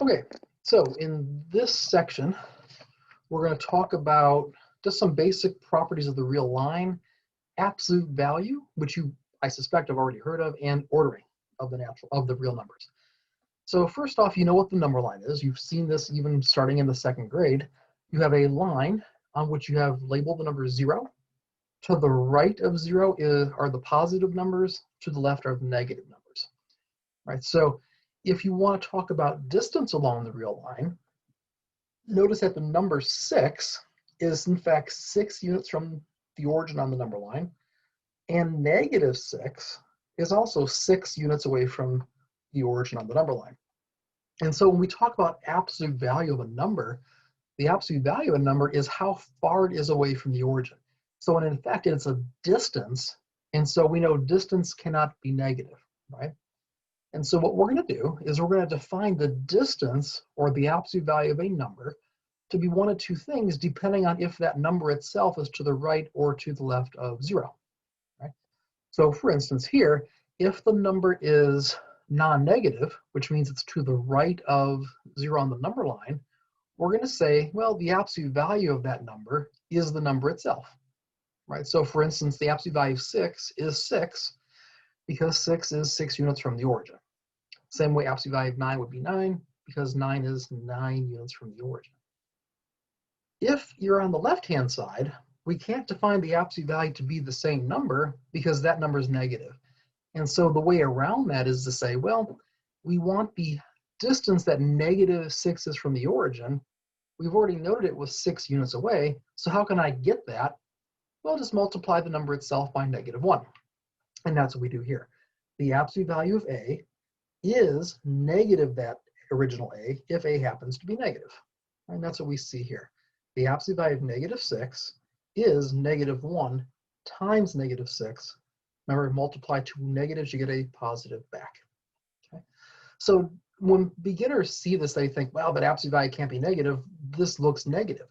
Okay, so in this section, we're going to talk about just some basic properties of the real line, absolute value, which I suspect, have already heard of, and ordering of the real numbers. So first off, you know what the number line is. You've seen this even starting in the second grade. You have a line on which you have labeled the number 0. To the right of 0 are the positive numbers. To the left are the negative numbers. Right. So if you want to talk about distance along the real line, notice that the number 6 is in fact 6 units from the origin on the number line, and negative 6 is also 6 units away from the origin on the number line. And so when we talk about absolute value of a number, the absolute value of a number is how far it is away from the origin. So in fact, it's a distance, and so we know distance cannot be negative, right? And so what we're going to do is we're going to define the distance, or the absolute value of a number, to be one of two things, depending on if that number itself is to the right or to the left of 0. Right? So for instance here, if the number is non-negative, which means it's to the right of 0 on the number line, we're going to say, well, the absolute value of that number is the number itself. Right? So for instance, the absolute value of 6 is 6, because 6 is 6 units from the origin. Same way absolute value of 9 would be 9, because 9 is 9 units from the origin. If you're on the left-hand side, we can't define the absolute value to be the same number because that number is negative. And so the way around that is to say, well, we want the distance that negative 6 is from the origin. We've already noted it was 6 units away, so how can I get that? Well, just multiply the number itself by -1. And that's what we do here. The absolute value of A is negative that original A if A happens to be negative. And that's what we see here. The absolute value of -6 is -1 times -6. Remember, multiply two negatives, you get a positive back. Okay? So when beginners see this, they think, well, but absolute value can't be negative. This looks negative.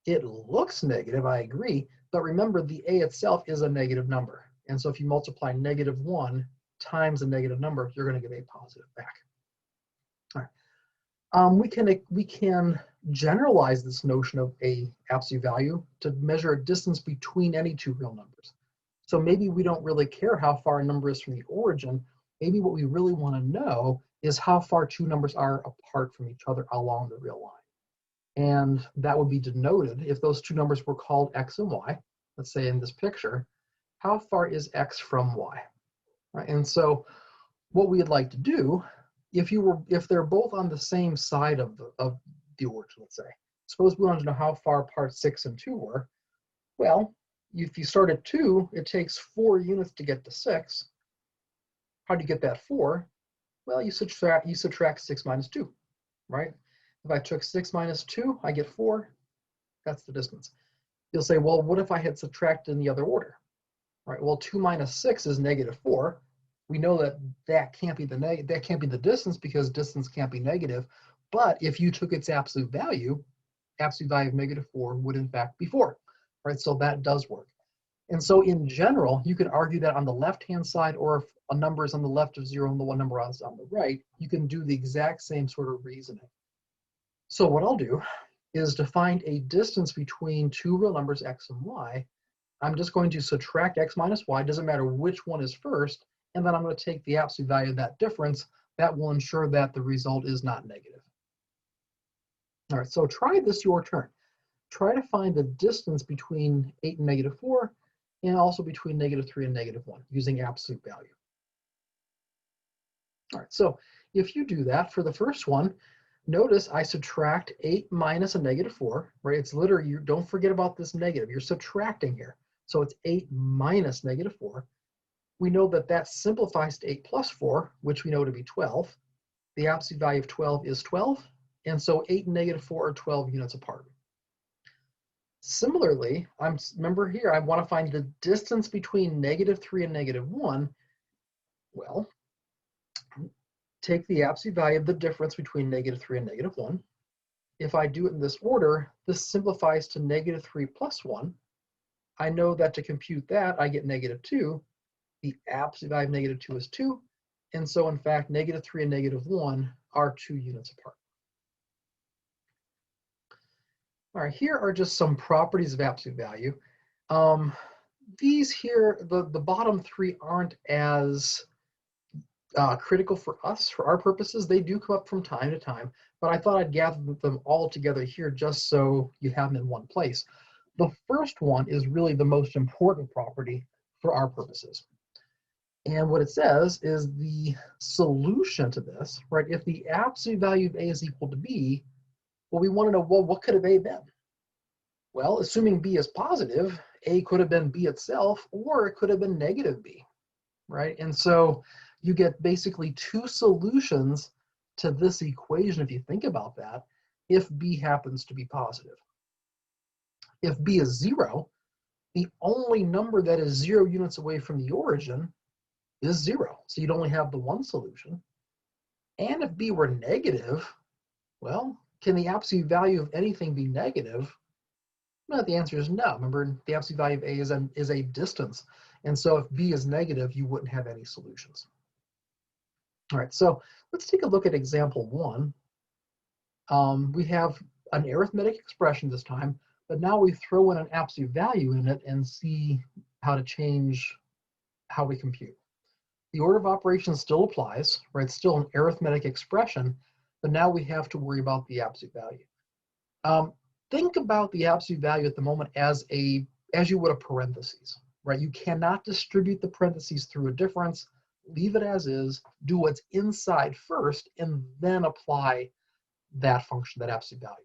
It looks negative, I agree, but remember the A itself is a negative number. And so if you multiply -1 times a negative number, you're going to get a positive back. All right. We can generalize this notion of a absolute value to measure a distance between any two real numbers. So maybe we don't really care how far a number is from the origin. Maybe what we really want to know is how far two numbers are apart from each other along the real line. And that would be denoted if those two numbers were called x and y. Let's say in this picture, how far is x from y? Right? And so what we'd like to do, if they're both on the same side of the origin, let's say, suppose we wanted to know how far apart 6 and 2 were. Well, if you start at 2, it takes 4 units to get to 6. How do you get that 4? Well, you subtract 6 minus 2, right? If I took 6 minus 2, I get 4. That's the distance. You'll say, well, what if I had subtracted in the other order? Right? Well, 2 minus 6 is -4. We know that can't be the distance, because distance can't be negative. But if you took its absolute value of -4 would in fact be 4. Right? So that does work. And so in general, you can argue that on the left-hand side, or if a number is on the left of 0 and the one number is on the right, you can do the exact same sort of reasoning. So what I'll do is to find a distance between two real numbers x and y, I'm just going to subtract x minus y, doesn't matter which one is first, and then I'm going to take the absolute value of that difference. That will ensure that the result is not negative. All right, so try this your turn. Try to find the distance between 8 and -4, and also between -3 and -1 using absolute value. All right, so if you do that for the first one, notice I subtract 8 minus a -4, right? It's literally, you don't forget about this negative, you're subtracting here. So it's 8 minus -4. We know that that simplifies to 8 plus 4, which we know to be 12. The absolute value of 12 is 12, and so 8 and -4 are 12 units apart. Similarly, remember here, I want to find the distance between -3 and -1. Well, take the absolute value of the difference between -3 and -1. If I do it in this order, this simplifies to -3 plus 1. I know that to compute that, I get -2. The absolute value of -2 is 2. And so in fact, -3 and -1 are 2 units apart. All right, here are just some properties of absolute value. These here, the bottom three aren't as critical for us, for our purposes. They do come up from time to time, but I thought I'd gather them all together here just so you have them in one place. The first one is really the most important property for our purposes. And what it says is the solution to this, right? If the absolute value of A is equal to B, well, we want to know, well, what could have A been? Well, assuming B is positive, A could have been B itself, or it could have been negative B, right? And so you get basically two solutions to this equation, if you think about that, if B happens to be positive. If B is 0, the only number that is 0 units away from the origin is 0. So you'd only have the one solution. And if B were negative, well, can the absolute value of anything be negative? No, the answer is no. Remember, the absolute value of A is a distance. And so if B is negative, you wouldn't have any solutions. All right, so let's take a look at example 1. We have an arithmetic expression this time, but now we throw in an absolute value in it and see how to change how we compute. The order of operations still applies, right? It's still an arithmetic expression, but now we have to worry about the absolute value. Think about the absolute value at the moment as you would a parentheses, right? You cannot distribute the parentheses through a difference. Leave it as is, do what's inside first, and then apply that function, that absolute value.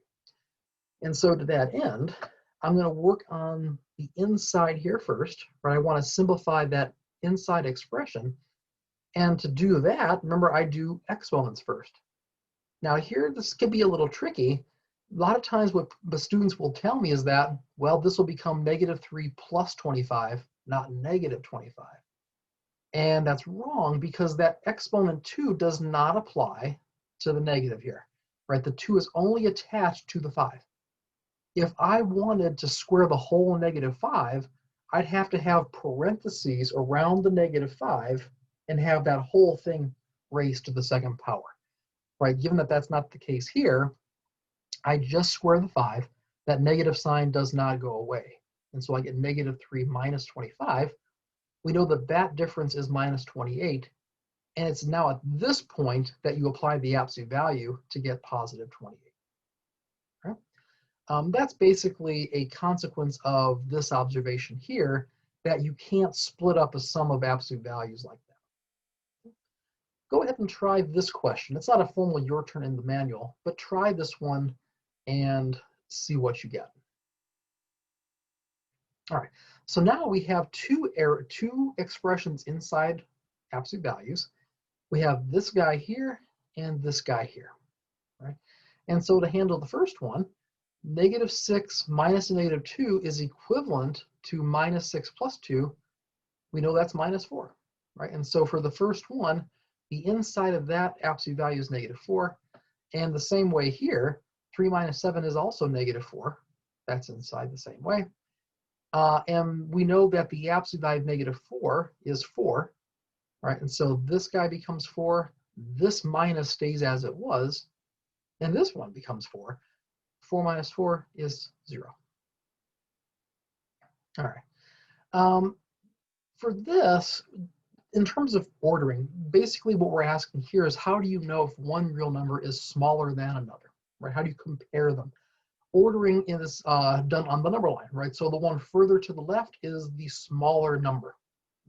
And so to that end, I'm going to work on the inside here first, right? I want to simplify that inside expression. And to do that, remember, I do exponents first. Now here, this could be a little tricky. A lot of times what the students will tell me is that, well, this will become -3 plus 25, not -25. And that's wrong, because that exponent 2 does not apply to the negative here, right? The 2 is only attached to the 5. If I wanted to square the whole -5, I'd have to have parentheses around the -5 and have that whole thing raised to the second power, right? Given that that's not the case here, I just square the 5. That negative sign does not go away. And so I get -3 minus 25. We know that that difference is minus 28. And it's now at this point that you apply the absolute value to get positive 28. Okay? That's basically a consequence of this observation here, that you can't split up a sum of absolute values like that. Go ahead and try this question. It's not a formal your turn in the manual, but try this one and see what you get. All right, so now we have two expressions inside absolute values. We have this guy here and this guy here, right? And so to handle the first one, -6 minus -2 is equivalent to -6 plus 2. We know that's -4, right? And so for the first one, the inside of that absolute value is -4. And the same way here, 3 minus 7 is also -4. That's inside the same way. And we know that the absolute value of -4 is 4, right? And so this guy becomes 4. This minus stays as it was. And this one becomes 4. 4 minus 4 is 0. All right. For this, in terms of ordering, basically what we're asking here is, how do you know if one real number is smaller than another, right? How do you compare them? Ordering is done on the number line, right? So the one further to the left is the smaller number,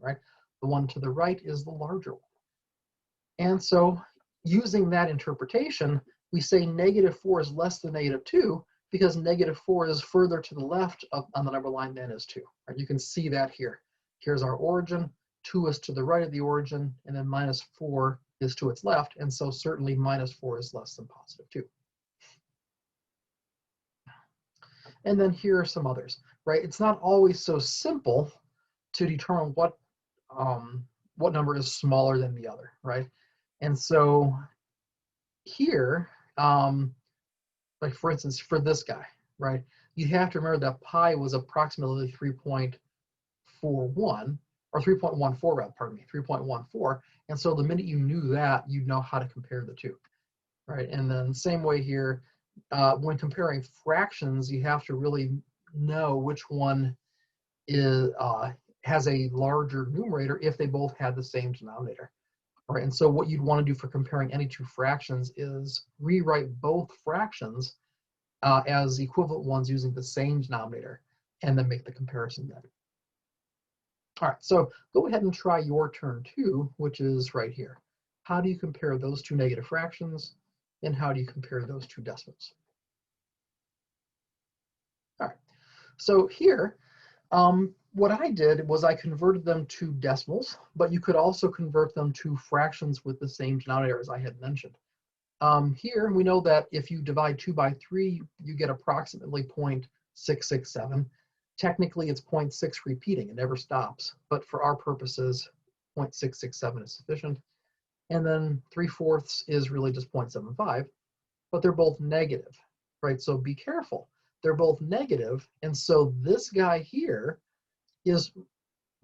right? The one to the right is the larger one. And so using that interpretation, we say -4 is less than -2 because -4 is further to the left on the number line than is 2. Right? You can see that here. Here's our origin, 2 is to the right of the origin, and then -4 is to its left, and so certainly -4 is less than +2. And then here are some others, right? It's not always so simple to determine what number is smaller than the other, right? And so here, like for instance, for this guy, right? You have to remember that pi was approximately 3.41, or 3.14, rather, pardon me, 3.14. And so the minute you knew that, you'd know how to compare the two, right? And then same way here, when comparing fractions, you have to really know which one is has a larger numerator if they both had the same denominator. All right, and so what you'd want to do for comparing any two fractions is rewrite both fractions as equivalent ones using the same denominator, and then make the comparison then. All right, so go ahead and try your turn 2, which is right here. How do you compare those two negative fractions, and how do you compare those two decimals? All right, so here, what I did was I converted them to decimals, but you could also convert them to fractions with the same denominator as I had mentioned. Here we know that if you divide 2 by 3, you get approximately 0.667. Technically, it's 0.6 repeating, it never stops, but for our purposes, 0.667 is sufficient. And then 3/4 is really just 0.75, but they're both negative, right? So be careful. They're both negative, and so this guy here is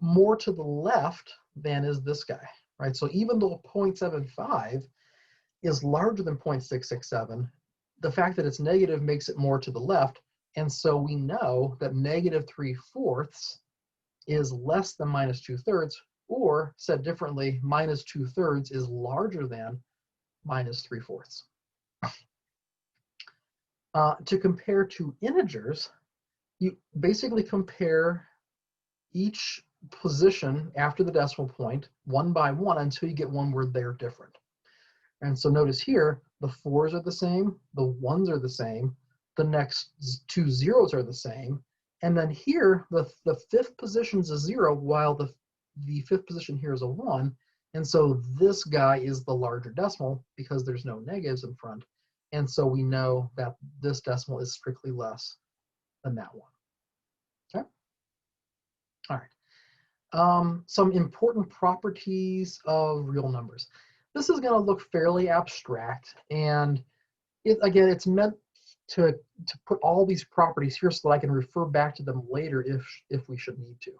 more to the left than is this guy, right? So even though 0.75 is larger than 0.667, the fact that it's negative makes it more to the left, and so we know that negative 3/4 is less than minus 2/3, or said differently, minus 2/3 is larger than minus 3/4. To compare two integers, you basically compare each position after the decimal point one by one until you get one where they're different. And so notice here, the 4s are the same, the 1s are the same, the next two zeros are the same, and then here, the fifth position is a 0, while the fifth position here is a 1, and so this guy is the larger decimal because there's no negatives in front, and so we know that this decimal is strictly less than that one. Okay? All right. Some important properties of real numbers. This is going to look fairly abstract, and again, it's meant to put all these properties here so that I can refer back to them later if we should need to.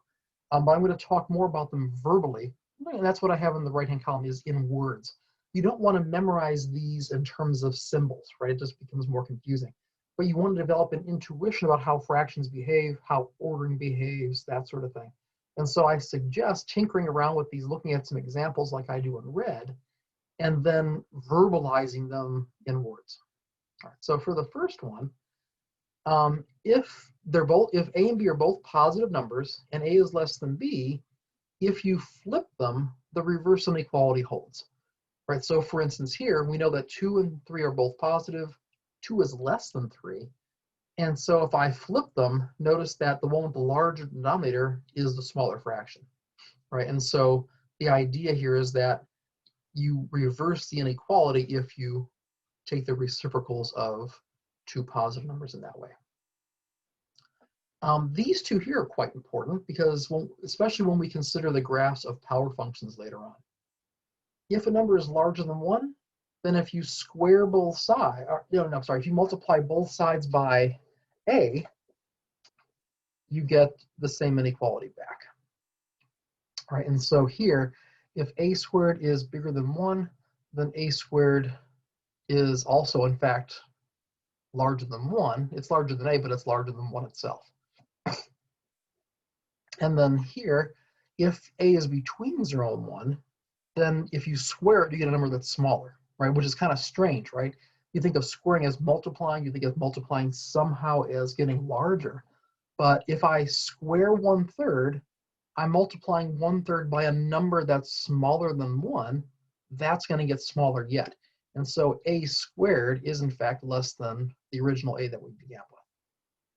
But I'm going to talk more about them verbally, and that's what I have in the right-hand column is in words. You don't want to memorize these in terms of symbols, right? It just becomes more confusing. But you want to develop an intuition about how fractions behave, how ordering behaves, that sort of thing. And so I suggest tinkering around with these, looking at some examples like I do in red, and then verbalizing them in words. All right, so for the first one, if A and B are both positive numbers and A is less than B, if you flip them, the reverse inequality holds. Right, so for instance here, we know that 2 and 3 are both positive, 2 is less than 3, and so if I flip them, notice that the one with the larger denominator is the smaller fraction, right? And so the idea here is that you reverse the inequality if you take the reciprocals of two positive numbers in that way. These two here are quite important because, especially when we consider the graphs of power functions later on. If a number is larger than 1, then if you square both sides, if you multiply both sides by A, you get the same inequality back. All right, and so here, if A squared is bigger than 1, then A squared is also, in fact, larger than 1. It's larger than A, but it's larger than 1 itself. And then here, if A is between 0 and 1, then if you square it, you get a number that's smaller, right? Which is kind of strange, right? You think of squaring as multiplying, you think of multiplying somehow as getting larger. But if I square 1/3, I'm multiplying 1/3 by a number that's smaller than 1, that's going to get smaller yet. And so A squared is in fact less than the original A that we began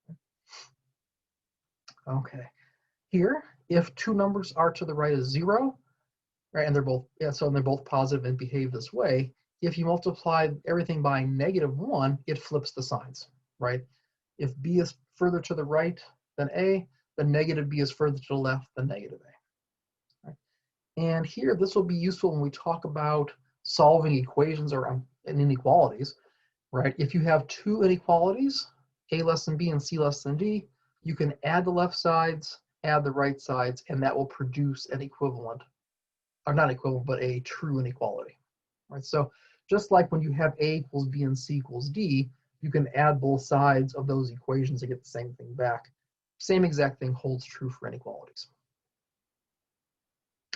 with. Okay. Here, if two numbers are to the right of 0, right, and they're both positive and behave this way, if you multiply everything by -1, it flips the signs, right? If B is further to the right than A, then negative B is further to the left than negative A. Right? And here, this will be useful when we talk about solving equations or inequalities, right? If you have two inequalities, A less than B and C less than D, you can add the left sides, add the right sides, and that will produce an equivalent, or not equivalent, but a true inequality, right? So just like when you have A equals B and C equals D, you can add both sides of those equations to get the same thing back. Same exact thing holds true for inequalities.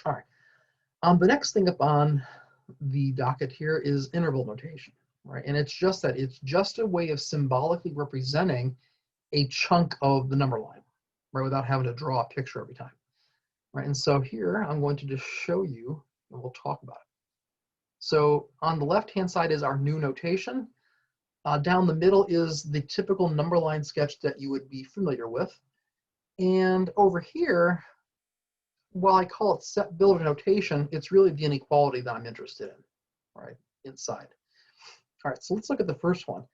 All right. The next thing up on the docket here is interval notation, right? And it's just that it's just a way of symbolically representing a chunk of the number line, right? Without having to draw a picture every time, right? And so here I'm going to just show you, and we'll talk about it. So on the left-hand side is our new notation. Down the middle is the typical number line sketch that you would be familiar with. And over here, while I call it set bill of notation, it's really the inequality that I'm interested in, right, inside. All right, so let's look at the first one.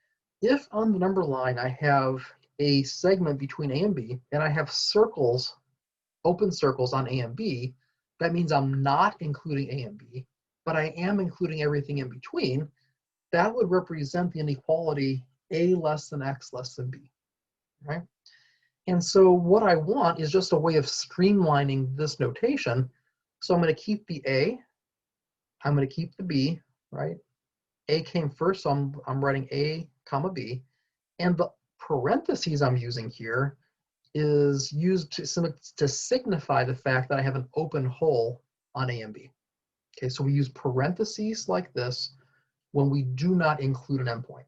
If on the number line I have a segment between A and B, and I have circles, open circles on A and B, that means I'm not including A and B, but I am including everything in between. That would represent the inequality A less than X less than B, right? And so what I want is just a way of streamlining this notation. So I'm going to keep the A, I'm going to keep the B, right? A came first, so I'm writing A comma B. And the parentheses I'm using here is used to signify the fact that I have an open hole on A and B. Okay, so we use parentheses like this when we do not include an endpoint.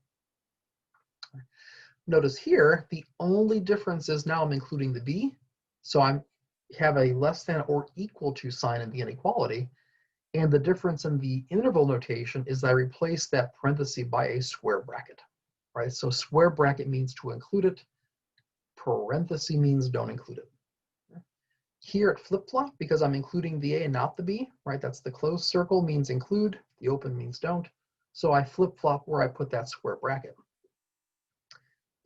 Notice here, the only difference is now I'm including the B, so I have a less than or equal to sign in the inequality, and the difference in the interval notation is that I replace that parenthesis by a square bracket, right? So square bracket means to include it, parenthesis means don't include it. Here at flip-flop, because I'm including the A and not the B, right? That's the closed circle means include, the open means don't. So I flip-flop where I put that square bracket.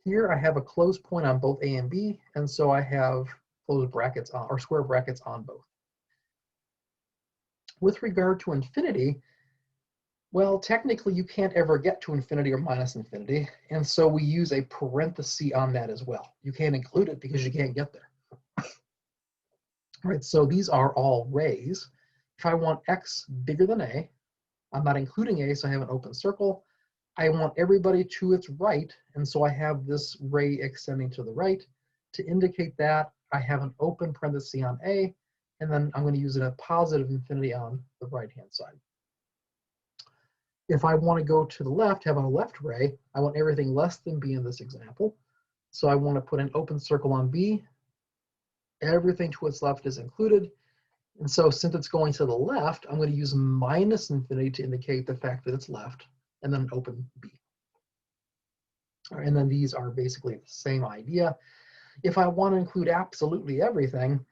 Here I have a closed point on both A and B, and so I have closed brackets on, or square brackets on both. With regard to infinity, well, technically you can't ever get to infinity or minus infinity, and so we use a parenthesis on that as well. You can't include it because you can't get there. All right, so these are all rays. If I want X bigger than A, I'm not including A, so I have an open circle. I want everybody to its right, and so I have this ray extending to the right. To indicate that, I have an open parenthesis on A, and then I'm going to use it at positive infinity on the right-hand side. If I want to go to the left, have a left ray, I want everything less than B in this example. So I want to put an open circle on B. Everything to its left is included. And so since it's going to the left, I'm going to use minus infinity to indicate the fact that it's left, and then open B. All right, and then these are basically the same idea. If I want to include absolutely everything,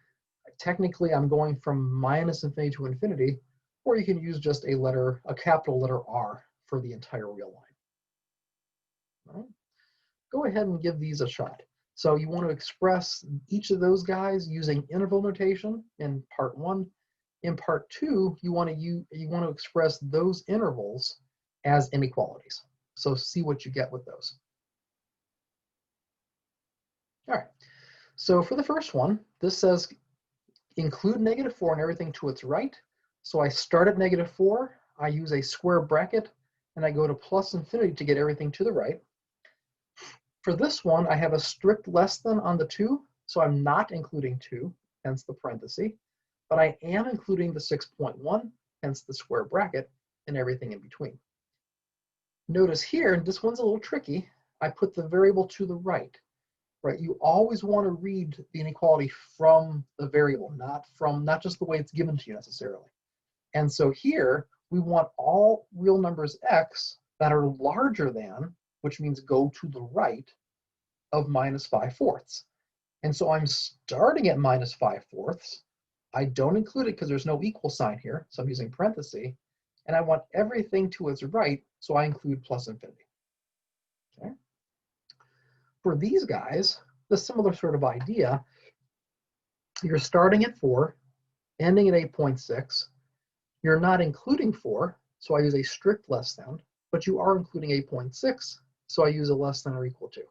technically I'm going from minus infinity to infinity, or you can use just a letter, a capital letter R for the entire real line. All right. Go ahead and give these a shot. So you want to express each of those guys using interval notation in part 1. In part 2, you want to express those intervals as inequalities. So see what you get with those. All right. So for the first one, this says include -4 and everything to its right. So I start at -4, I use a square bracket, and I go to plus infinity to get everything to the right. For this one, I have a strict less than on the 2, so I'm not including 2, hence the parenthesis, but I am including the 6.1, hence the square bracket, and everything in between. Notice here, and this one's a little tricky, I put the variable to the right, right? You always want to read the inequality from the variable, not just the way it's given to you necessarily. And so here, we want all real numbers X that are larger than, which means go to the right, of -5/4. And so I'm starting at -5/4. I don't include it because there's no equal sign here, so I'm using parenthesis, and I want everything to its right, so I include plus infinity. Okay. For these guys, the similar sort of idea, you're starting at 4, ending at 8.6, you're not including 4, so I use a strict less than, but you are including 8.6, so I use a less than or equal to.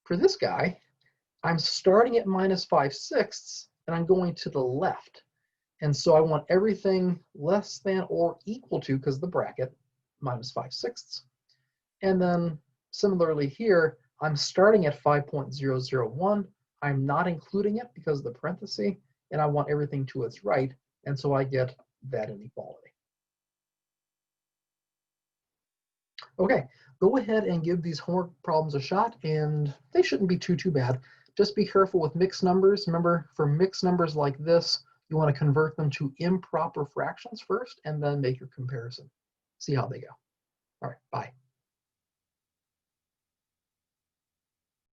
For this guy, I'm starting at -5/6, and I'm going to the left. And so I want everything less than or equal to, because the bracket, -5/6. And then similarly here, I'm starting at 5.001. I'm not including it because of the parenthesis, and I want everything to its right, and so I get that inequality. Okay, go ahead and give these homework problems a shot, and they shouldn't be too bad. Just be careful with mixed numbers. Remember, for mixed numbers like this, you want to convert them to improper fractions first, and then make your comparison. See how they go. All right, bye.